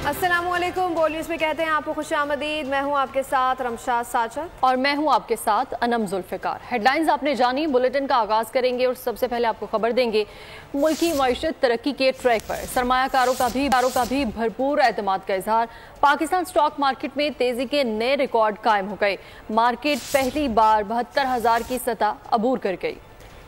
अस्सलामुअलैकुम, बोल न्यूज़ में कहते हैं आपको खुशामदीद। मैं हूं आपके साथ रमशाद साजद और मैं हूं आपके साथ अनम जुल्फ़िकार। हेडलाइंस आपने जानी, बुलेटिन का आगाज़ करेंगे और सबसे पहले आपको खबर देंगे मुल्की मईशत तरक्की के ट्रैक पर। सरमायाकारों का भी भरपूर एतमाद का इजहार। पाकिस्तान स्टॉक मार्केट में तेजी के नए रिकॉर्ड कायम हो गए। मार्केट पहली बार 72,000 की सतह अबूर कर गई।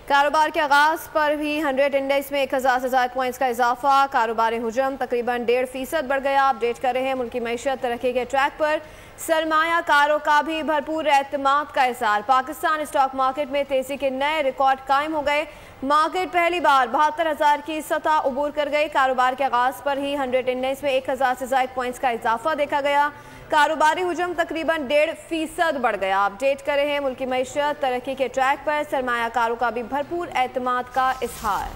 कारोबार के आगाज पर भी 100 इंडेक्स में 1000 से ज़ायद पॉइंट्स का इजाफा। कारोबारी हुजम तकरीबन 1.5% बढ़ गया। अपडेट कर रहे हैं मुल्की मईशत तरक्की के ट्रैक पर। सरमायाकारों का भी भरपूर एतमाद का इज़हार। पाकिस्तान स्टॉक मार्केट में तेजी के नए रिकॉर्ड कायम हो गए। मार्केट पहली बार 72,000 की सतह अबूर कर गई। कारोबार के आगाज पर ही 100 इंडेक्स में 1000 से ज़ायद पॉइंट्स का इजाफा देखा गया। कारोबारी हुजम तकरीबन 1.5% बढ़ गया। अपडेट कर रहे हैं मुल्की मईशत तरक्की के ट्रैक पर। सरमायाकारों का भी भरपूर एतमाद का इजहार।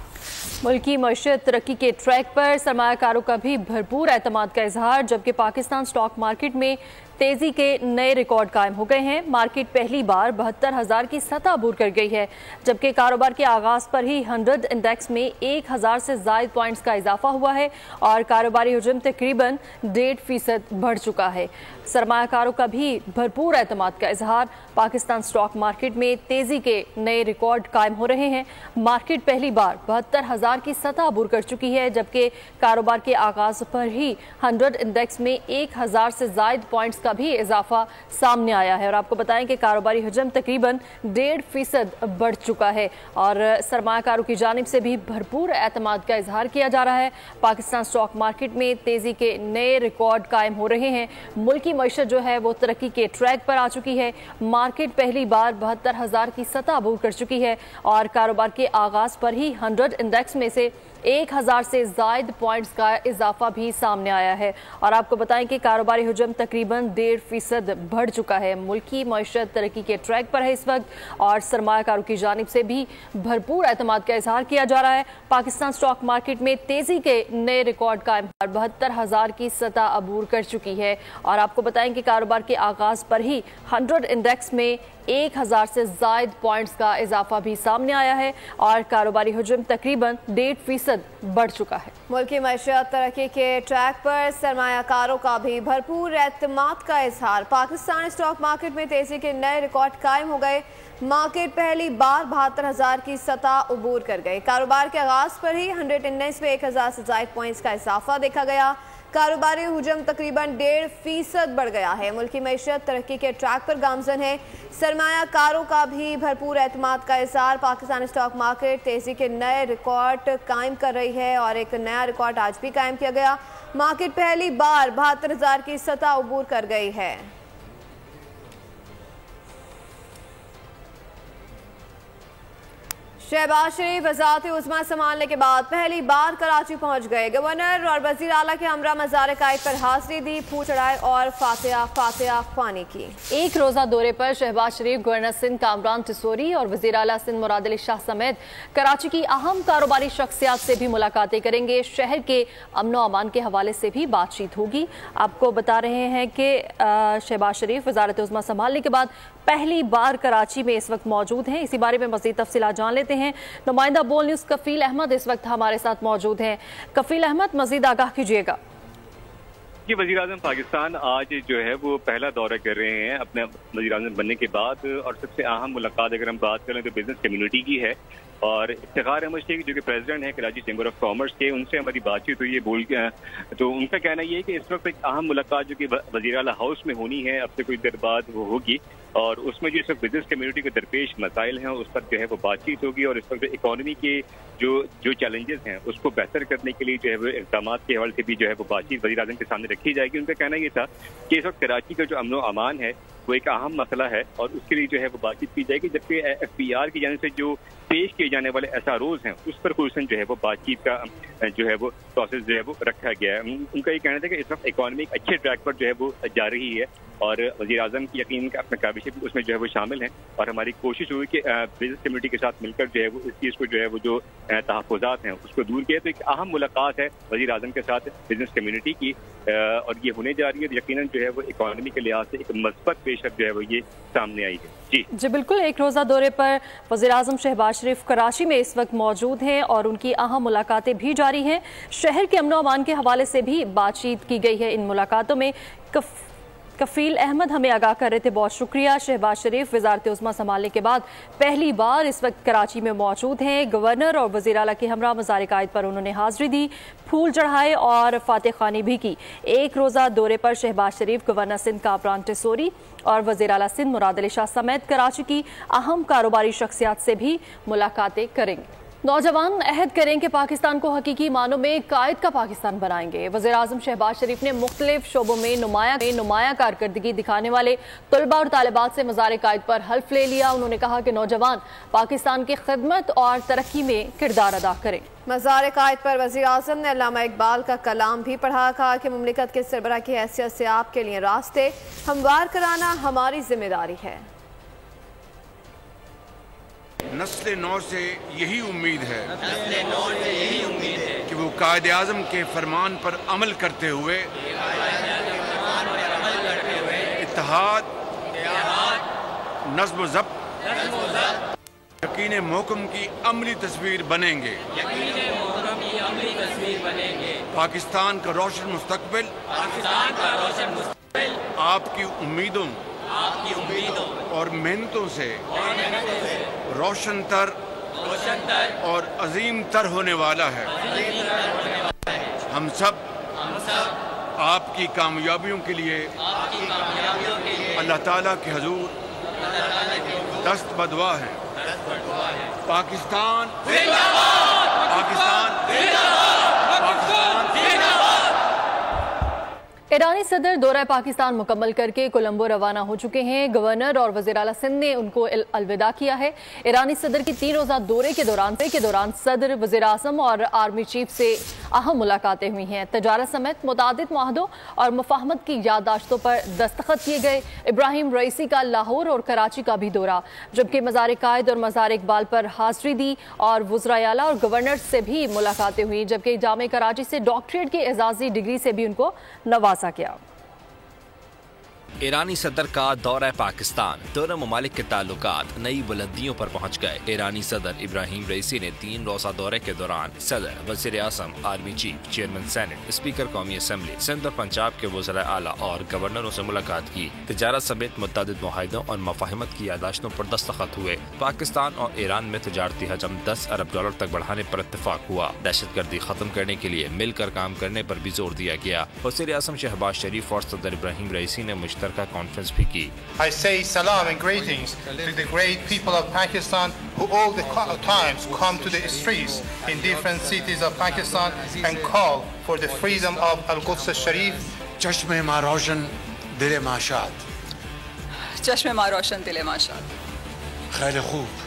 मुल्की मईशत तरक्की के ट्रैक पर सरमायाकारों का भी भरपूर एतमाद का इजहार। जबकि पाकिस्तान स्टॉक मार्केट में तेजी के नए रिकॉर्ड कायम हो गए हैं। मार्केट पहली बार 72,000 की सतह अबूर कर गई है। जबकि कारोबार के आगाज पर ही 100 इंडेक्स में 1000 से ज़ायद पॉइंट्स का इजाफा हुआ है और कारोबारी हुजम तकरीबन 1.5% बढ़ चुका है। सरमायाकारों का भी भरपूर एतमाद का इजहार। पाकिस्तान स्टॉक मार्केट में तेजी के नए रिकॉर्ड कायम हो रहे हैं। मार्केट पहली बार 72,000 की सतह अबूर कर चुकी है। जबकि कारोबार के आगाज पर ही 100 इंडेक्स में 1000 से ज़ायद पॉइंट्स का भी इजाफा सामने आया है। और आपको बताएं कि कारोबारी हजम तकरीबन 1.5% बढ़ चुका है और सरमायाकारों की जानिब से भी भरपूर एतमाद का इजहार किया जा रहा है। पाकिस्तान स्टॉक मार्केट में तेजी के नए रिकॉर्ड कायम हो रहे हैं। मुल्की मईशत जो है वो तरक्की के ट्रैक पर आ चुकी है। मार्केट पहली बार 72,000 की सतह अबूर कर चुकी है और कारोबार के आगाज पर ही 100 इंडेक्स में से 1000 से ज़ायद पॉइंट्स का इजाफा भी सामने आया है। और आपको बताएं कि कारोबारी हुजम तकरीबन 1.5% बढ़ चुका है। मुल्की मईशत तरक्की के ट्रैक पर है इस वक्त और सरमायाकारों की जानिब से भी भरपूर एतमाद का इजहार किया जा रहा है। पाकिस्तान स्टॉक मार्केट में तेजी के नए रिकॉर्ड कायम 72,000 की सतह अबूर कर चुकी है। और आपको बताएं कि कारोबार के आगाज पर ही 100 इंडेक्स में 1000 से ज़ायद पॉइंट्स का इजाफा भी सामने आया है और कारोबारी हुजम तकरीबन 1.5% बढ़ चुका है। मुल्की मईशत तरक्की के ट्रैक पर सरमायाकारों का भी भरपूर एतमाद का इजहार। पाकिस्तान स्टॉक मार्केट में तेजी के नए रिकॉर्ड कायम हो गए। मार्केट पहली बार 72,000 की सतह अबूर कर गए। कारोबार के आगाज पर ही 100 इंडेक्स में 1000 से ज़ायद पॉइंट्स का इजाफा देखा गया। कारोबारी हुजम तकरीबन 1.5% बढ़ गया है। मुल्की मईशत तरक्की के ट्रैक पर गामजन है। सरमायाकारों का भी भरपूर एतमाद का इजहार। पाकिस्तान स्टॉक मार्केट तेजी के नए रिकॉर्ड कायम कर रही है और एक नया रिकॉर्ड आज भी कायम किया गया। मार्केट पहली बार 72,000 की सतह अबूर कर गई है। शहबाज शरीफ वज़ारत उज़्मा संभालने के बाद पहली बार कराची पहुंच गए। गवर्नर और वज़ीर आला के हमरा मज़ार कायद पर हाज़िरी दी, फूल चढ़ाए और फातिहा ख्वानी की। एक रोज़ा दौरे पर शहबाज शरीफ गवर्नर सिंध कामरान टिसोरी और वज़ीर आला सिंध मुराद अली शाह समेत कराची की अहम कारोबारी शख्सियात से भी मुलाकातें करेंगे। शहर के अमन व अमान के हवाले से भी बातचीत होगी। आपको बता रहे हैं कि शहबाज शरीफ वज़ारत उज़्मा संभालने के बाद पहली बार कराची में इस वक्त मौजूद हैं। इसी बारे में मज़ीद तफसीलात जान लेते हैं। नुमाइंदा बोल न्यूज़ कफील अहमद इस वक्त हमारे साथ मौजूद हैं। कफील अहमद, मज़ीद आगाह कीजिएगा। कि वज़ीर आज़म पाकिस्तान आज जो है वो पहला दौरा कर रहे हैं अपने वज़ीर आज़म बनने के बाद और सबसे अहम मुलाकात अगर हम बात करें तो बिजनेस कम्युनिटी की है। और इफ्तिखार अहमद शेख जो कि प्रेसिडेंट है कराची चैम्बर ऑफ कॉमर्स के, उनसे हमारी बातचीत हुई है तो उनका कहना ये है कि इस वक्त एक अहम मुलाकात जो कि वज़ीर आला हाउस में होनी है, अब से कुछ देर बाद वो होगी और उसमें जो इस वक्त बिजनेस कम्युनिटी के दरपेश मसाइल हैं उस पर जो है वो बातचीत होगी और इस वक्त इकॉनमी के जो चैलेंजेस हैं उसको बेहतर करने के लिए जो है वो इक़दाम के हवाले से भी जो है वो बातचीत वज़ीर आज़म के सामने रखी जाएगी। उनका कहना ये था कि इस वक्त कराची का जो अमन व अमान है वो एक अहम मसला है और उसके लिए जो है वो बातचीत की जाएगी। जबकि FPR की जाने से जो पेश किए जाने वाले SROs हैं उस पर खुसूसन जो है वो बातचीत का जो है वो प्रोसेस जो है वो रखा गया है। उनका ये कहना था कि इस वक्त इकॉनमी एक अच्छे ट्रैक पर जो है वो जा रही है और वज़ीर आज़म की यकीन अपने काबिशें भी उसमें जो है वो शामिल हैं और हमारी कोशिश हुई कि बिजनेस कम्युनिटी के साथ मिलकर जो है वो इस चीज़ को जो है वो जो तहफ़्फ़ुज़ात हैं उसको दूर किया। तो एक अहम मुलाकात है वज़ीर आज़म के साथ बिजनेस कम्युनिटी की और ये होने जा रही है। यकीनन जो है वो इकॉनमी के लिहाज से एक मस्बत पेश پیشرفت جو ہے وہ یہ سامنے آئی ہے۔ جی بالکل، ایک روزہ دورے پر وزیراعظم شہباز شریف کراچی میں اس وقت موجود ہیں اور ان کی اہم ملاقاتیں بھی جاری ہیں۔ شہر کے امن و امان کے حوالے سے بھی بات چیت کی گئی ہے ان ملاقاتوں میں۔ کفیل احمد ہمیں آگاہ کر رہے تھے، بہت شکریہ۔ شہباز شریف وزارت عظمیٰ سنبھالنے کے بعد پہلی بار اس وقت کراچی میں موجود ہیں۔ گورنر اور وزیر اعلیٰ کے ہمراہ مزار قائد پر انہوں نے حاضری دی، پھول چڑھائے اور فاتح خوانی بھی کی۔ ایک روزہ دورے پر شہباز شریف گورنر سندھ کامران ٹیسوری اور وزیر اعلیٰ سندھ مراد علی شاہ سمیت کراچی کی اہم کاروباری شخصیات سے بھی ملاقاتیں کریں گے۔ نوجوان عہد کریں کہ پاکستان کو حقیقی معنوں میں قائد کا پاکستان بنائیں گے۔ وزیر اعظم شہباز شریف نے مختلف شعبوں میں نمایاں کارکردگی دکھانے والے طلباء اور طالبات سے مزار قائد پر حلف لے لیا۔ انہوں نے کہا کہ نوجوان پاکستان کی خدمت اور ترقی میں کردار ادا کریں۔ مزار قائد پر وزیر اعظم نے علامہ اقبال کا کلام بھی پڑھا، کہا کہ مملکت کے سربراہ کی حیثیت سے آپ کے لیے راستے ہموار کرانا ہماری ذمہ داری ہے۔ نسل نو سے یہی امید ہے کہ وہ قائد اعظم کے فرمان پر عمل کرتے ہوئے اتحاد، نظم و ضبط، یقین محکم کی عملی تصویر بنیں گے۔ پاکستان کا روشن مستقبل آپ کی امیدوں اور محنتوں سے روشن تر اور عظیم تر ہونے والا ہے۔ ہم سب آپ کی کامیابیوں کے لیے اللہ تعالیٰ کے حضور دست بدعا ہیں۔ پاکستان ایرانی صدر دورہ پاکستان مکمل کر کے کولمبو روانہ ہو چکے ہیں۔ گورنر اور وزیر اعلیٰ سندھ نے ان کو الوداع کیا ہے۔ ایرانی صدر کی 3 روزہ دورے کے دوران صدر، وزیر اعظم اور آرمی چیف سے اہم ملاقاتیں ہوئی ہیں۔ تجارت سمیت متعدد معاہدوں اور مفاہمت کی یادداشتوں پر دستخط کیے گئے۔ ابراہیم رئیسی کا لاہور اور کراچی کا بھی دورہ، جبکہ مزار قائد اور مزار اقبال پر حاضری دی اور وزرائے اعلیٰ اور گورنر سے بھی ملاقاتیں ہوئی، جبکہ جامعہ کراچی سے ڈاکٹریٹ کی اعزازی ڈگری سے بھی ان کو نوازا گیا۔ ایرانی صدر کا دورہ پاکستان، دونوں ممالک کے تعلقات نئی بلندیوں پر پہنچ گئے۔ ایرانی صدر ابراہیم رئیسی نے 3 روزہ دورے کے دوران صدر، وزیر اعظم، army chief, chairman senate, speaker قومی اسمبلی، سندھ اور پنجاب کے وزراء اعلیٰ اور گورنروں سے ملاقات کی۔ تجارت سمیت متعدد معاہدوں اور مفاہمت کی یادداشتوں پر دستخط ہوئے۔ پاکستان اور ایران میں تجارتی حجم $10 ارب تک بڑھانے پر اتفاق ہوا۔ دہشت گردی ختم کرنے کے لیے مل کر کام کرنے پر بھی زور دیا گیا۔ وزیر اعظم شہباز شریف اور صدر ابراہیم رئیسی نے مشترکہ کانفرنس بھی کی۔ I say salam and greetings to the great people of Pakistan who all the times come to the streets in different cities of Pakistan and call for the freedom of Al-Quds al-Sharif. چشم ما روشن دل ما شاد، چشم ما روشن دل ما شاد۔ خیر خوب۔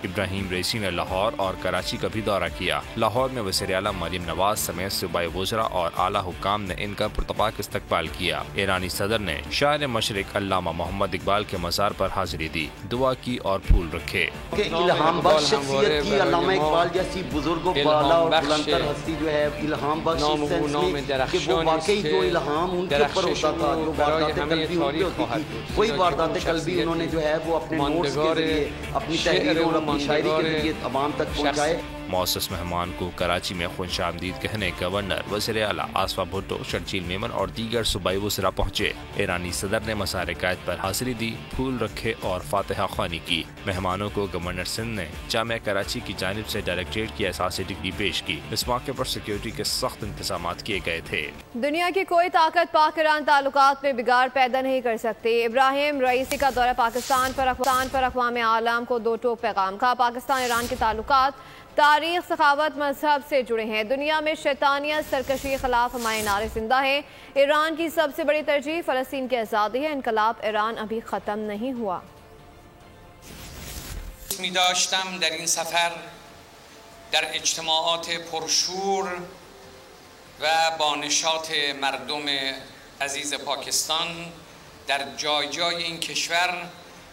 ابراہیم رئیسی نے لاہور اور کراچی کا بھی دورہ کیا۔ لاہور میں وزیر اعلیٰ مریم نواز سمیت صوبائی وزراء اور اعلیٰ حکام نے ان کا پرتپاک استقبال کیا۔ ایرانی صدر نے شاعر مشرق علامہ محمد اقبال کے مزار پر حاضری دی، دعا کی اور پھول رکھے۔ الہام بخش شخصیت کی علامہ اقبال جیسی بزرگ و بالا اور بلندتر ہستی جو ہے، الہام بخش کہ وہ واقعی جو الہام ان کے اوپر ہوتا تھا، جو واردات قلبی ان کی ہوتی تھی، وہی واردات قلبی انہوں نے جو ہے وہ اپنے نوٹس کے ذریعے، اپنی تحریروں اور شاعری کے ذریعے عوام تک پہنچائے۔ معزز مہمان کو کراچی میں خوش آمدید کہنے گورنر، وزیر اعلیٰ آصفہ بھٹو، شرجیل میمن اور دیگر صوبائی وزراء پہنچے۔ ایرانی صدر نے مزار قائد پر حاضری دی، پھول رکھے اور فاتحہ خوانی کی۔ مہمانوں کو گورنر سندھ نے جامعہ کراچی کی جانب سے ڈائریکٹریٹ کی احساسی ڈگری پیش کی۔ اس موقع پر سیکیورٹی کے سخت انتظامات کیے گئے تھے۔ دنیا کی کوئی طاقت پاک ایران تعلقات میں بگاڑ پیدا نہیں کر سکتی۔ ابراہیم رئیسی کا دورہ پاکستان پر اقوام عالم کو 2 ٹوک پیغام کا۔ پاکستان ایران کے تعلقات تاریخ، ثقافت، مذہب سے جڑے ہیں۔ دنیا میں شیطانیت، سرکشی کے خلاف ہمارے نعرے زندہ ہیں۔ ایران کی سب سے بڑی ترجیح فلسطین کی آزادی ہے۔ انقلاب ایران ابھی ختم نہیں ہوا۔ می داشتم در این سفر در اجتماعات پرشور و با نشاط مردم عزیز پاکستان در جای جای این کشور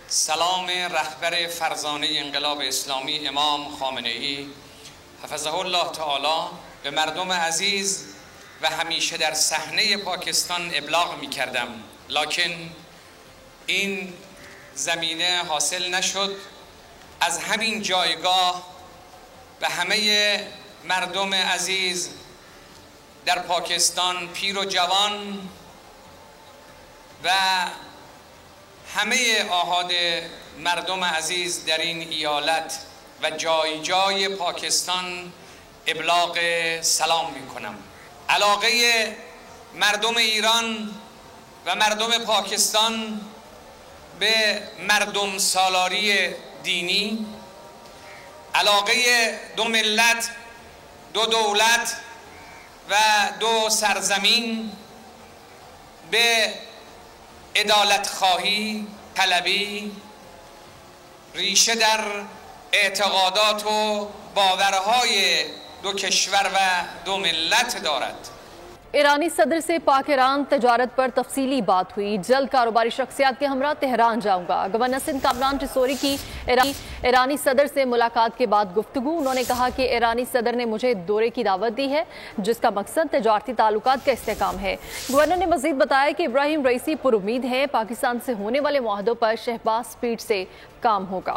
سلام رهبر فرزانه انقلاب اسلامی امام خامنه ای حفظه الله تعالی به مردم عزیز و همیشه در صحنه پاکستان ابلاغ می کردم، لکن این زمینه حاصل نشد. از همین جایگاه به همه مردم عزیز در پاکستان، پیر و جوان و همه آحاد مردم عزیز در این ایالت و جای جای پاکستان ابلاغ سلام می کنم. علاقه مردم ایران و مردم پاکستان به مردم سالاری دینی، علاقه دو ملت، دو دولت و دو سرزمین به عدالت خواهی طلبی ریشه در اعتقادات و باورهای دو کشور و دو ملت دارد. ایرانی صدر سے پاک ایران تجارت پر تفصیلی بات ہوئی. جلد کاروباری شخصیات کے ہمراہ تہران جاؤں گا. گورنر سندھ کامران ٹسوری کی ایرانی صدر سے ملاقات کے بعد گفتگو. انہوں نے کہا کہ ایرانی صدر نے مجھے دورے کی دعوت دی ہے جس کا مقصد تجارتی تعلقات کا استحکام ہے. گورنر نے مزید بتایا کہ ابراہیم رئیسی پر امید ہے پاکستان سے ہونے والے معاہدوں پر شہباز سپیڈ سے کام ہوگا.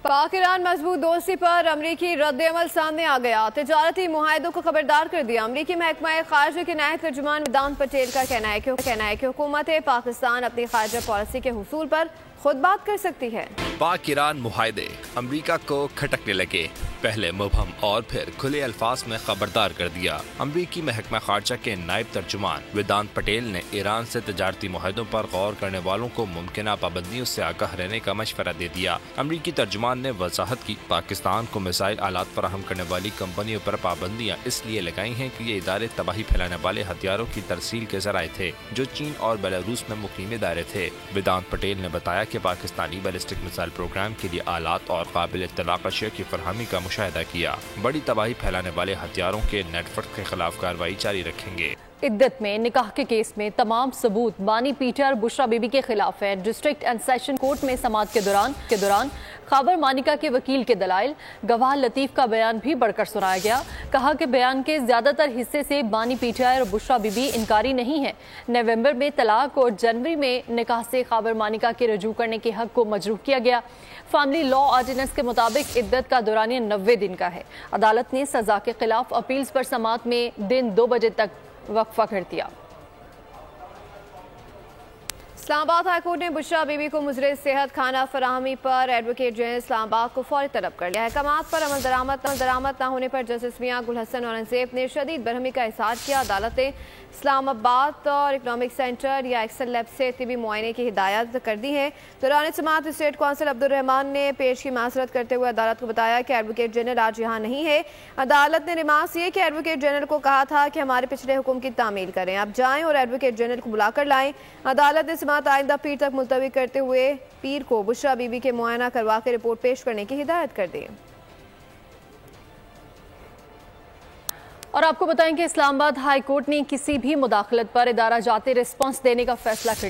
پاک ایران مضبوط دوستی پر امریکی رد عمل سامنے آ گیا. تجارتی معاہدوں کو خبردار کر دیا. امریکی محکمہ خارجہ کے نائب ترجمان ویدانت پٹیل کا کہنا ہے کہ حکومت پاکستان اپنی خارجہ پالیسی کے حصول پر خود بات کر سکتی ہے. پاک ایران معاہدے امریکہ کو کھٹکنے لگے. پہلے مبہم اور پھر کھلے الفاظ میں خبردار کر دیا. امریکی محکمہ خارجہ کے نائب ترجمان ویدانت پٹیل نے ایران سے تجارتی معاہدوں پر غور کرنے والوں کو ممکنہ پابندیوں سے آگاہ رہنے کا مشورہ دے دیا. امریکی ترجمان نے وضاحت کی پاکستان کو میزائل آلات فراہم کرنے والی کمپنیوں پر پابندیاں اس لیے لگائی ہیں کہ یہ ادارے تباہی پھیلانے والے ہتھیاروں کی ترسیل کے ذرائع تھے جو چین اور بیلاروس میں مقیم ادارے تھے. ویدانت پٹیل نے بتایا کہ پاکستانی بیلسٹک میزائل پروگرام کے لیے آلات اور قابل اطلاق اشیاء کی فراہمی کا مشاہدہ کیا. بڑی تباہی پھیلانے والے ہتھیاروں کے نیٹ ورک کے خلاف کارروائی جاری رکھیں گے. عدت میں نکاح کے کیس میں تمام ثبوت بانی پیٹر اور بشرا بی بی کے خلاف ہیں. ڈسٹرکٹ اینڈ سیشن کورٹ میں سماعت کے دوران خاور مانیکا کے وکیل کے دلائل گواہ لطیف کا بیان بھی بڑھ کر سنایا گیا. کہا کہ بیان کے زیادہ تر حصے سے بانی پیٹر اور بشرا بی بی انکاری نہیں ہے. نومبر میں طلاق اور جنوری میں نکاح سے خاور مانیکا کے رجوع کرنے کے حق کو مجروح کیا گیا. فیملی لا آرڈیننس کے مطابق عدت کا دورانیہ 90 دن کا ہے. عدالت نے سزا کے خلاف اپیلز پر سماعت میں دن 2 بجے تک وقفہ کر دیا. اسلام آباد ہائی کورٹ نے بشرا بی بی کو مضر صحت کھانا فراہمی پر ایڈوکیٹ جنرل اسلام آباد کو فوری طلب کر لیا. احکامات پر عمل درآمد نہ ہونے پر جسٹس میاں گل حسن اورنگزیب نے شدید برہمی کا اظہار کیا. عدالت نے اسلام آباد اور اکنامک سینٹر یا ایکسل لیب سے طبی معائنے کی ہدایت کر دی ہے. دوران سماعت اسٹیٹ کونسل عبدالرحمان نے پیش کی معذرت کرتے ہوئے عدالت کو بتایا کہ ایڈوکیٹ جنرل آج یہاں نہیں ہے. عدالت نے ریمارکس یہ کہ ایڈوکیٹ جنرل کو کہا تھا کہ ہمارے پچھلے حکم کی تعمیل کریں. اب جائیں اور ایڈوکیٹ جنرل کو بلا کر لائیں. عدالت نے سماعت آئندہ پیر تک ملتوی کرتے ہوئے پیر کو بشرا بی بی کے معائنہ کروا کے رپورٹ پیش کرنے کی ہدایت کر دی. اور آپ کو بتائیں کہ اسلام آباد ہائی کورٹ نے کسی بھی مداخلت پر ادارہ جاتی رسپانس دینے کا فیصلہ کر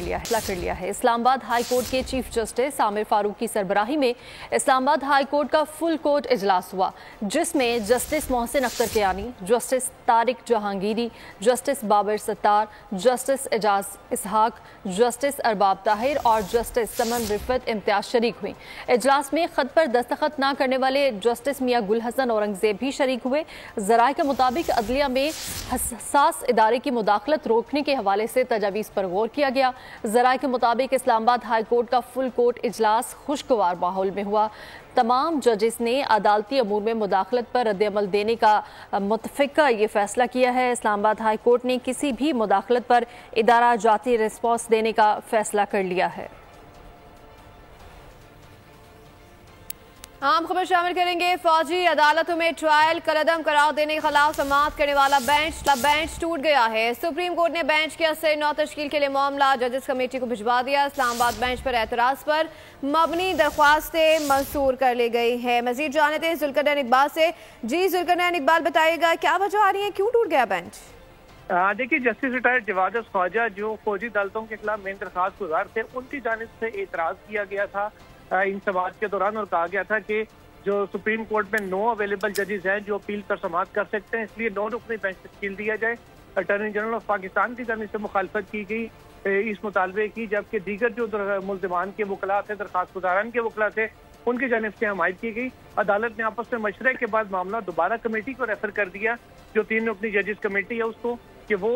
لیا ہے. اسلام آباد ہائی کورٹ کے چیف جسٹس عامر فاروق کی سربراہی میں اسلام آباد ہائی کورٹ کا فل کورٹ اجلاس ہوا جس میں justice Mohsin Akhtar Kayani, justice Tariq Jahangiri, justice Babar ستار، جسٹس اعجاز اسحاق، جسٹس ارباب طاہر اور جسٹس سمن رفت امتیاز شریک ہوئیں. اجلاس میں خط پر دستخط نہ کرنے والے جسٹس میاں گل حسن اورنگزیب بھی شریک ہوئے. ذرائع کے مطابق عدلیہ میں حساس ادارے کی مداخلت روکنے کے حوالے سے تجاویز پر غور کیا گیا. ذرائع کے مطابق اسلام آباد ہائی کورٹ کا فل کورٹ اجلاس خوشگوار ماحول میں ہوا. تمام ججز نے عدالتی امور میں مداخلت پر رد عمل دینے کا متفقہ یہ فیصلہ کیا ہے. اسلام آباد ہائی کورٹ نے کسی بھی مداخلت پر ادارہ جاتی رسپانس دینے کا فیصلہ کر لیا ہے. عام خبر شامل کریں گے. فوجی عدالتوں میں ٹرائل کالعدم قرار دینے کے خلاف سماعت کرنے والا بینچ ٹوٹ گیا ہے. سپریم کورٹ نے بینچ کے اثر 9 تشکیل کے لیے معاملہ ججز کمیٹی کو بھجوا دیا. اسلام آباد بینچ پر اعتراض پر مبنی درخواستیں منظور کر لی گئی ہے. مزید جانتے ہیں ذوالقرنین اقبال سے. جی ذوالقرنین اقبال بتائیے گا کیا وجہ آ رہی ہے، کیوں ٹوٹ گیا بینچ؟ دیکھیے جسٹس ریٹائرڈ جواد خواجہ جو فوجی عدالتوں کے خلاف مین درخواست گزار تھے ان کی جانب سے اعتراض کیا گیا تھا ان سماعت کے دوران اور کہا گیا تھا کہ جو سپریم کورٹ میں 9 اویلیبل ججز ہیں جو اپیل پر سماعت کر سکتے ہیں، اس لیے 9 رکنی بینچ تشکیل دیا جائے. अटॉर्नी जनरल ऑफ पाकिस्तान की जानिब से मुखालफत की गई इस मुतालबे की, जबकि दीगर जो मुल्ज़िमान के वकला थे, दरख्वास्त गुजारान के वकला थे, उनकी जानिब से हमायत की गई। अदालत ने आपस में मशवरे के बाद मामला दोबारा कमेटी को रेफर कर दिया, जो 3 रुकनी जजेस कमेटी है उसको, कि वो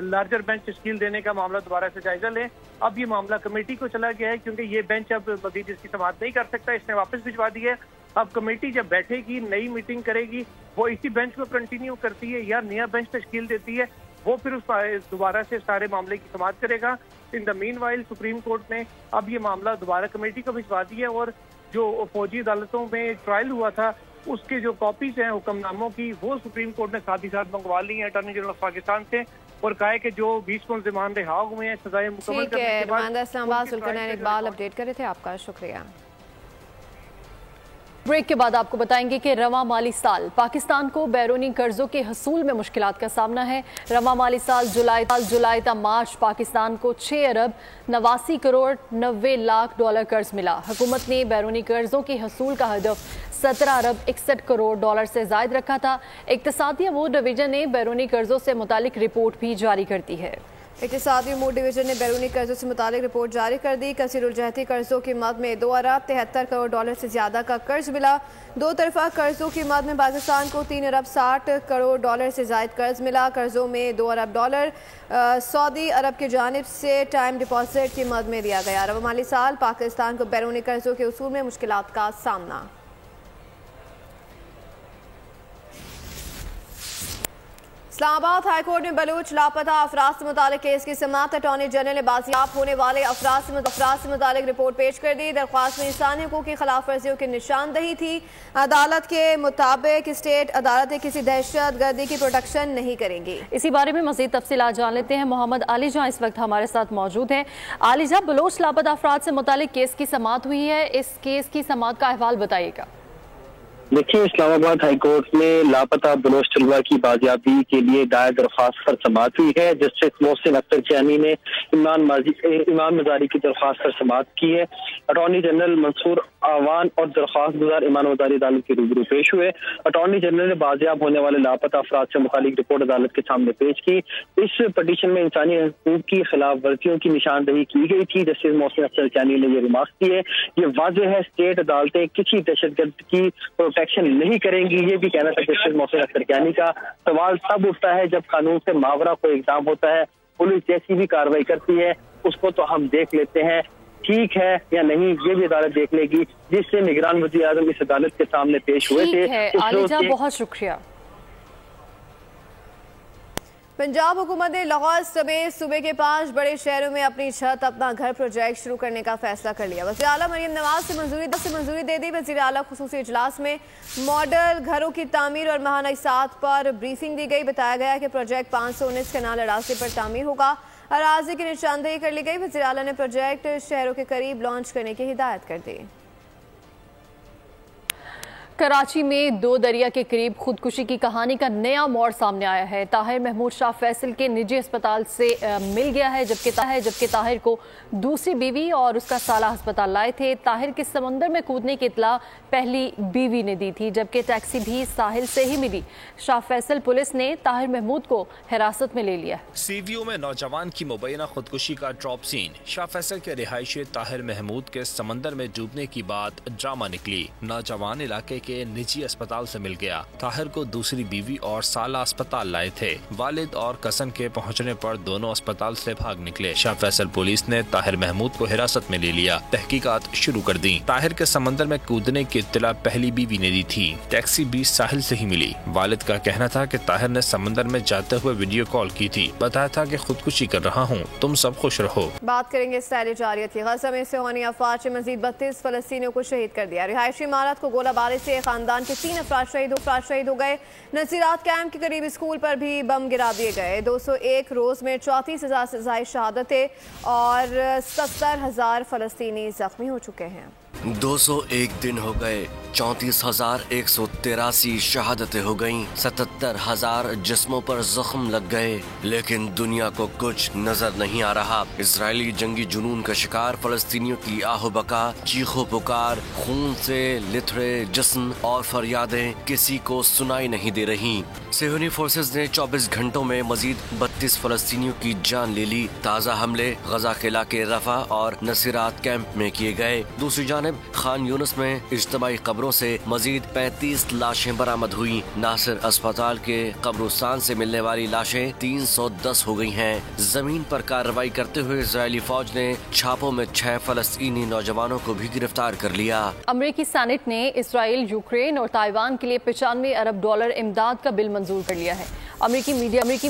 लार्जर बेंच तश्कील देने का मामला दोबारा से जायजा ले। अब ये मामला कमेटी को चला गया है, क्योंकि ये बेंच अब मजीद इसकी समाअत नहीं कर सकता, इसने वापस भिजवा दी है। अब कमेटी जब बैठेगी, नई मीटिंग करेगी, वो इसी बेंच को कंटिन्यू करती है या नया बेंच तश्कील देती है, वो फिर उस दोबारा से सारे मामले की समाअत करेगा। In the mean while supreme court ने अब ये मामला दोबारा कमेटी को भिजवा दिया, और जो फौजी अदालतों में ट्रायल हुआ था उसके जो कॉपीज हैं हुक्मनामों की, वो सुप्रीम कोर्ट ने साथ ही साथ मंगवा ली हैं अटॉर्नी जनरल ऑफ पाकिस्तान से, और कहा है कि जो 20 मुल्ज़िमान रिहा हुए हैं सजाएं मुकम्मल करने के बाद। इस्लामाबाद सुल्तान इकबाल अपडेट कर रहे थे, आपका शुक्रिया। ब्रेक के बाद आपको बताएंगे कि रवां माली साल पाकिस्तान को बैरूनी कर्जों के हसूल में मुश्किलात का सामना है। रवां माली साल जुलाई ta मार्च पाकिस्तान को 6 अरब 89 करोड़ 90 लाख डॉलर कर्ज मिला। हुकूमत ने बैरूनी कर्जों के हसूल का हदफ 17 अरब 61 करोड़ डॉलर से जायद रखा था। इक्तिसादी अमूर डिवीजन ने बैरूनी कर्जों से मुतालिक रिपोर्ट भी जारी कर दी है। इक्तिसादी अमूर डिवीजन ने बैरूनी कर्जों से मुतालिक रिपोर्ट जारी कर दी। कसीरुल-जहती कर्जों की मद में 2 अरब 73 करोड़ डॉलर से ज्यादा का कर्ज मिला। दो तरफा कर्जों की मद में पाकिस्तान को 3 अरब 60 करोड़ डॉलर से जायद कर्ज मिला। कर्जों में 2 अरब डॉलर सऊदी अरब की जानिब से टाइम डिपॉजिट की मद में दिया गया। रवां माली साल पाकिस्तान को बैरूनी कर्जों के उसूल में मुश्किलात का सामना। इस्लामाबाद हाई कोर्ट में बलूच लापता अफराद से मुतालिक केस की समाअत। अटॉर्नी जनरल ने बाजियाब होने वाले अफराद से मुतालिक रिपोर्ट पेश कर दी। दरख्वास्त में इंसानी हकूक़ की खिलाफ वर्जियों की निशानदही थी। अदालत के मुताबिक स्टेट अदालतें किसी दहशत गर्दी की प्रोटेक्शन नहीं करेंगी। इसी बारे में मज़ीद तफसीलात जान लेते हैं। मोहम्मद आली जहाँ इस वक्त हमारे साथ मौजूद हैं। आली जहाँ बलूच लापता अफराद से मुतालिक केस की समाअत हुई है, इस केस की समाअत का अहवाल बताइएगा। देखिए, इस्लामाबाद हाई कोर्ट में लापता बलोच तलबा की बाजियाबी के लिए दायर दरख्वास्त पर समाअत हुई है। जस्टिस मोहसिन अख्तर चैनी ने इमाम मजारी की दरख्वास्त पर समाअत की है। अटॉर्नी जनरल मंसूर आवान और दरख्वास्त गुजार इमाम मजारी अदालत के रूबरू पेश हुए। अटॉर्नी जनरल ने बाजियाब होने वाले लापता अफराद से मुतालिक रिपोर्ट अदालत के सामने पेश की। इस पटिशन में इंसानी हकूक की खिलाफ वर्जियों की निशानदही की गई थी। जस्टिस मोहसिन अख्तर चैनी ने ये रिमार्क की है, ये वाज़ेह है स्टेट अदालतें किसी दहशतगर्द की प्रोटेक्शन नहीं करेंगी। ये भी कहना था जस्टिस मोहसिन अख्तर चैनी का। सवाल तब उठता है जब कानून से मावरा कोई इल्जाम होता है, पुलिस जैसी भी कार्रवाई करती है उसको तो हम देख लेते हैं, ठीक है या नहीं ये भी अदालत देख लेगी, जिससे निगरान वज़ीर आज़म इस अदालत के सामने पेश हुए थे। बहुत शुक्रिया। पंजाब हुकूमत ने लाहौर समेत सूबे के 5 बड़े शहरों में अपनी छत अपना घर प्रोजेक्ट शुरू करने का फैसला कर लिया। वज़ीर आला मरियम नवाज से मंजूरी दे दी। वज़ीर आला खुसूसी इजलास में मॉडल घरों की तामीर और माहाना इसात पर ब्रीफिंग दी गई। बताया गया कि प्रोजेक्ट 519 कनाल अराजी पर तामीर होगा। अराजी की निशानदेही कर ली गई। वज़ीर आला ने प्रोजेक्ट शहरों के करीब लॉन्च करने की हिदायत कर दी। कराची में 2 दरिया के करीब खुदकुशी की कहानी का नया मोड़ सामने आया है। ताहिर महमूद शाह फैसल के निजी अस्पताल से मिल गया है, जबकि ताहिर को दूसरी बीवी और उसका साला अस्पताल लाए थे। ताहिर के समंदर में कूदने की इत्तला पहली बीवी ने दी थी, जबकि टैक्सी भी साहिल से ही मिली। शाह फैसल पुलिस ने ताहिर महमूद को हिरासत में ले लिया। सीवीओ में नौजवान की मुबैना खुदकुशी का ड्रॉप सीन। शाह फैसल के रिहायशी ताहिर महमूद के समंदर में डूबने की बात ड्रामा निकली। नौजवान इलाके के निजी अस्पताल से मिल गया। ताहिर को दूसरी बीवी और साला अस्पताल लाए थे। वालिद और कसन के पहुंचने पर दोनों अस्पताल से भाग निकले। शाह फैसल पुलिस ने ताहिर महमूद को हिरासत में ले लिया। तहकीकात शुरू कर दी। ताहिर के समंदर में कूदने की इत्तला पहली बीवी ने दी थी। टैक्सी भी साहिल से ही मिली। वालिद का कहना था कि ताहिर ने समंदर में जाते हुए वीडियो कॉल की थी, बताया था कि खुदकुशी कर रहा हूँ, तुम सब खुश रहो। बात करेंगे इसराइली जारियत की। गज़ा में सेहोनी अफवाज में मजीद 32 फलस्तीनियों को शहीद कर दिया। रिहायशी इमारत को गोलाबारी से खानदान के 3 अफराद शहीद हो गए। नसीरात कैंप के करीब स्कूल पर भी बम गिरा दिए गए। 201 रोज में 34,000 से ज़ायद शहादतें और 70,000 फलस्तीनी जख्मी हो चुके हैं। 201 दिन हो गए, 34,183 शहादतें हो गईं, 77,000 जिस्मों पर जख्म लग गए, लेकिन दुनिया को कुछ नजर नहीं आ रहा। इजरायली जंगी जुनून का शिकार फलस्तीनियों की आहो बका, चीखो पुकार, खून से लिथड़े जिस्म और फरियादें किसी को सुनाई नहीं दे रही। सियोनी फोर्सेस ने 24 घंटों में मजीद 32 फलस्तीनियों की जान ले ली। ताज़ा हमले गजा के इलाके रफा और नसीरात कैंप में किए गए। दूसरी जानिब खान यूनिस में इज्तिमाई कब्रों से मजीद 35 लाशें बरामद हुई। नासिर अस्पताल के कब्रिस्तान से मिलने वाली लाशें 310 हो गई हैं। जमीन पर कार्रवाई करते हुए इजरायली फौज ने छापों में 6 फलस्तीनी नौजवानों को भी गिरफ्तार कर लिया। अमेरिकी सेनेट ने इसराइल, यूक्रेन और ताइवान के लिए $95 अरब इमदाद का बिल मंजूर कर लिया है। अमेरिकी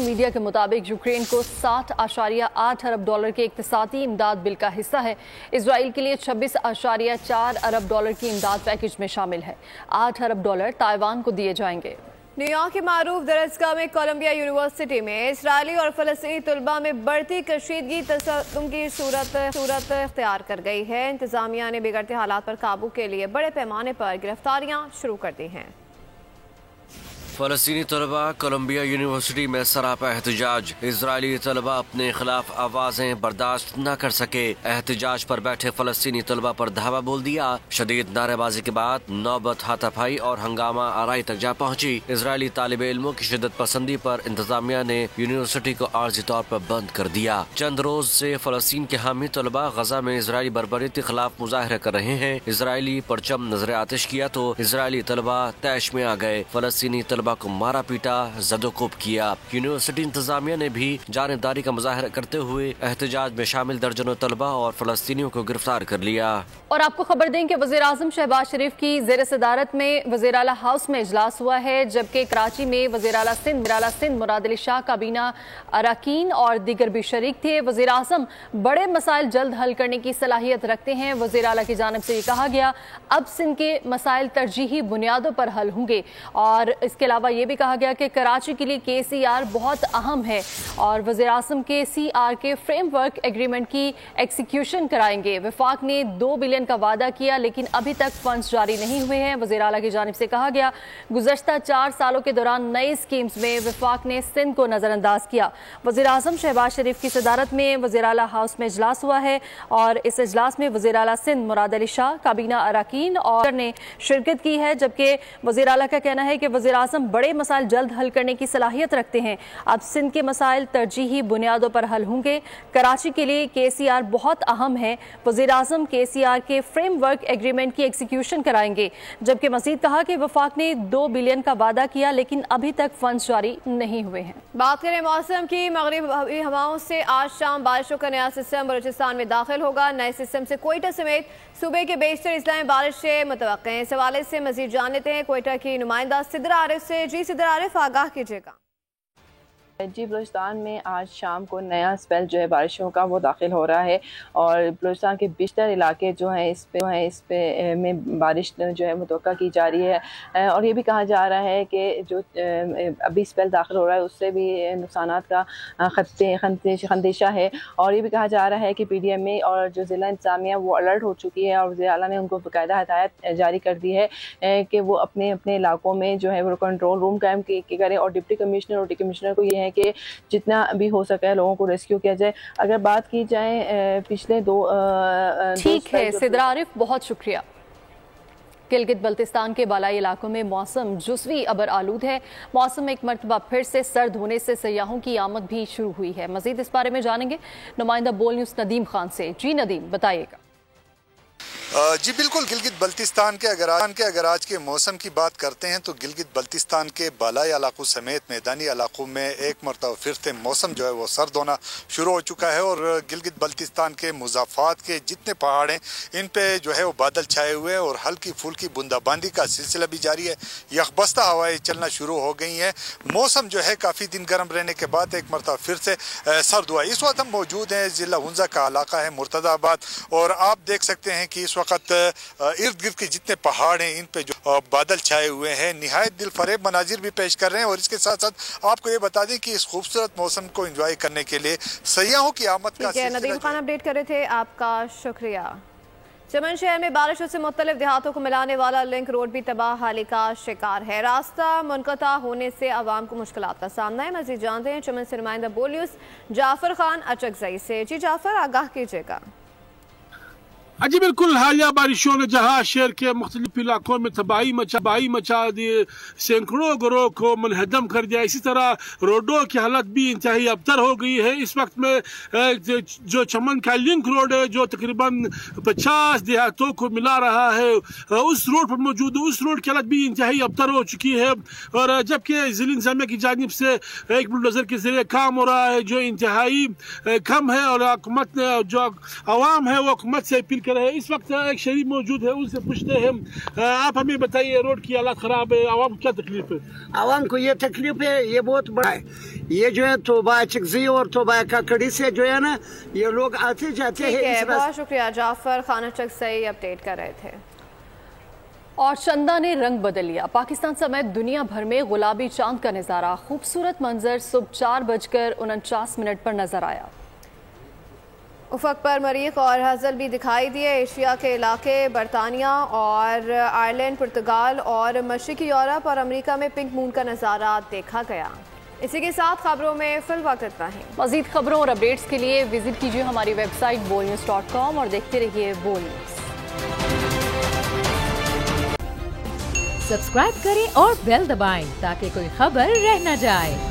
मीडिया के मुताबिक यूक्रेन को $60.8 अरब के इक्तिसादी इमदाद बिल का हिस्सा है। इसराइल के लिए $26.4 अरब की इमदाद पैकेज में शामिल है। $8 अरब ताइवान को दिए जाएंगे। न्यूयॉर्क के मारूफ दरसगाह में कोलंबिया यूनिवर्सिटी में इसराइली और फलस्तीनी तलबा में बढ़ती कशीदगी तसद्दुम की सूरत इख्तियार कर गई है। इंतजामिया ने बिगड़ते हालात पर काबू के लिए बड़े पैमाने पर गिरफ्तारियां शुरू कर दी हैं। फलस्तीनी तलबा कोलंबिया यूनिवर्सिटी में सरापा एहतजाज। इजरायली तलबा अपने खिलाफ आवाजें बर्दाश्त न कर सके, एहतजाज पर बैठे फलस्तीनी तलबा पर धावा बोल दिया। शदीद नारेबाजी के बाद नौबत हाथापाई और हंगामा आराई तक जा पहुंची। इजरायली तालिब इल्मों की शिद्दत पसंदी पर इंतजामिया ने यूनिवर्सिटी को आर्जी तौर पर बंद कर दिया। चंद रोज से फलस्तीन के हामी तलबा गजा में इजरायली बर्बरीत के खिलाफ मुजाहरे कर रहे हैं। इजरायली परचम नजर आतिश किया तो इजरायली तलबा तैश में आ गए। फलस्तीनी तलबा को मारा पीटा, जदोकोब किया। यूनिवर्सिटी इंतजामिया ने भी जानिबदारी का मुजाहरा करते हुए एहतजाज में शामिल दर्जनों तलबा और फलस्तीनियों को गिरफ्तार कर लिया। और आपको खबर दें कि वज़ीर आज़म शहबाज शरीफ की ज़ेर सदारत में वज़ीर आला हाउस में इजलास हुआ है, जबकि कराची में वज़ीर आला सिंध मुराद अली शाह, काबीना अरकान और दीगर भी शरीक थे। वज़ीर आज़म बड़े मसाइल जल्द हल करने की सलाहियत रखते हैं। वज़ीर आला की जानिब से ये कहा गया अब सिंध के मसाइल तरजीही बुनियादों पर हल होंगे। और इसके अलावा ये भी कहा गया कि कराची के लिए KCR बहुत अहम है और वज़ीर आज़म के CR के फ्रेमवर्क एग्रीमेंट की एग्जीक्यूशन कराएंगे। वफाक ने $2 बिलियन का वादा किया लेकिन अभी तक फंड्स जारी नहीं हुए हैं। वज़ीर आला की जानिब से कहा गया गुज़श्ता 4 सालों के दौरान नई स्कीम्स में वफाक ने सिंध को नज़रअंदाज किया। वज़ीर आज़म शहबाज शरीफ की सदारत में वज़ीर आला हाउस में इजलास हुआ है और इस इजलास में वज़ीर आला सिंध मुराद अली शाह, काबीना अरकान और ने शिरकत की है, जबकि वज़ीर आला का कहना है कि वज़ीर आज़म बड़े मसाइल जल्द हल करने की सलाहियत रखते हैं। अब सिंध के मसाइल तरजीही बुनियादों पर हल होंगे। कराची के लिए KCR बहुत अहम है। वज़ीर आज़म KCR के फ्रेमवर्क एग्रीमेंट की एग्जीक्यूशन कराएंगे। जबकि मजीद कहा कि वफाक ने $2 बिलियन का वादा किया लेकिन अभी तक फंड्स जारी नहीं हुए हैं। बात करें मौसम की, मगरिबी हवाओं से आज शाम बारिशों का नया सिस्टम बलूचिस्तान में दाखिल होगा। नए सिस्टम से कोयटा समेत सूबे के बेशतर अजला में बारिशें मुतवक्के हैं। इस हवाले से मजीद जान लेते हैं कोयटा की नुमाइंदा सिद्रा आरिफ से। जी सिद्रा आरिफ, आगाह कीजिएगा। जी, बलूचिस्तान में आज शाम को नया स्पेल जो है बारिशों का वो दाखिल हो रहा है और बलूचिस्तान के बेशतर इलाके जो हैं इस पे में बारिश जो है मुतवक्का की जा रही है। और ये भी कहा जा रहा है कि जो अभी स्पेल दाखिल हो रहा है उससे भी नुकसानात का खंदेशा है। और ये भी कहा जा रहा है कि PDMA और जो ज़िला इंतज़ामिया वो अलर्ट हो चुकी है और वज़ीर आला ने उनको बाकायदा हदायत जारी कर दी है कि वो अपने अपने इलाकों में जो है वो कंट्रोल रूम कायम करें और डिप्टी कमिश्नर और डिप्टी कमिश्नर को ये है कि जितना भी हो सके लोगों को रेस्क्यू किया जाए। अगर बात की जाए पिछले दो ठीक है सिद्रा आरिफ, बहुत शुक्रिया। गिलगित बल्तिस्तान के बालाई इलाकों में मौसम जुज़वी अबर आलूद है। मौसम एक मरतबा फिर से सर्द होने से सयाहों की आमद भी शुरू हुई है। मजीद इस बारे में जानेंगे नुमाइंदा बोल न्यूज़ नदीम खान से। जी नदीम, बताइएगा। जी बिल्कुल, गिलगित बल्तिस्तान के अगर आज के मौसम की बात करते हैं तो गिलगित बल्तिस्तान के बालाई इलाकों समेत मैदानी इलाकों में एक मरतबा फिर से मौसम जो है वो सर्द होना शुरू हो चुका है और गिलगित बल्तिस्तान के मुज़ाफ़ात के जितने पहाड़ हैं इन पे जो है वो बादल छाए हुए हैं और हल्की फुल्की बूंदाबांदी का सिलसिला भी जारी है। यकबस्ता हवाएं चलना शुरू हो गई हैं। मौसम जो है काफ़ी दिन गर्म रहने के बाद एक मरतबा फिर से सर्द हुआ। इस वक्त हम मौजूद हैं ज़िला हुंजा का इलाका है मुर्तदाबाद और आप देख सकते हैं कि इस वक्त इर्द गिर्द के जितने पहाड़ हैं इन पे जो बादल छाए हुए हैं निहायत दिल फरेब मनाजिर भी पेश कर रहे हैं। और इसके साथ साथ आपको ये बता दें कि इस खूबसूरत मौसम को एंजॉय करने के लिए सैयाहों की आमद का नदीम खान अपडेट कर रहे थे, आपका शुक्रिया। चमन शहर में बारिशों से मुख्तलिफ देहातों को मिलाने वाला लिंक रोड भी तबाह हाली का शिकार है। रास्ता मुनक़ता होने से आवाम को मुश्किलात का सामना है। मज़ीद जानते हैं चमन से नुमाइंदा बोल न्यूज़ जाफर खान अचकज़ई से। जी जाफर, आगाह कीजिएगा। जी बिल्कुल, हालिया बारिशों ने जहाँ शहर के मुख्तलिफ इलाकों में तबाही मचा दी, सैकड़ों घरों को मुनहदम कर दिया। इसी तरह रोडों की हालत भी इंतहाई अबतर हो गई है। इस वक्त में जो चमन का लिंक रोड है, जो तकरीबन 50 देहातों को मिला रहा है, उस रोड पर मौजूद उस रोड की हालत भी इंतहाई अबतर हो चुकी है। और जबकि ज़िला इंतज़ामिया की जानिब से एक बुलडोज़र के जरिए काम हो रहा है जो इंतहाई कम है, और हुकूमत ने जो आवाम है वो हुकूमत से अपील रहे। इस वक्त एक शरीफ मौजूद है, उनसे पूछते हैं, आप हमें बताइए, रोड की हालत खराब है, आवाम को क्या तकलीफ है? आवाम को ये तकलीफ है, ये बहुत बड़ा है। ये जो है तोबा अचकज़ई और तोबा काकड़ी से जो है ना, ये लोग आते जाते हैं। बहुत शुक्रिया जाफर खान अचकज़ई अपडेट कर रहे थे। और चंदा ने रंग बदल लिया। पाकिस्तान समेत दुनिया भर में गुलाबी चांद का नज़ारा, खूबसूरत मंजर सुबह 4:49 पर नजर आया। उफक पर मरीख और हज़ल भी दिखाई दिए। एशिया के इलाके बरतानिया और आयरलैंड, पुर्तगाल और मशरक़ी यूरोप और अमेरिका में पिंक मून का नज़ारा देखा गया। इसी के साथ खबरों में फिल वक्त इतना ही। मज़ीद खबरों और अपडेट्स के लिए विजिट कीजिए हमारी वेबसाइट bolnews.com और देखते रहिए बोल न्यूज़। सब्सक्राइब करें और बेल दबाएं ताकि कोई खबर रह न जाए।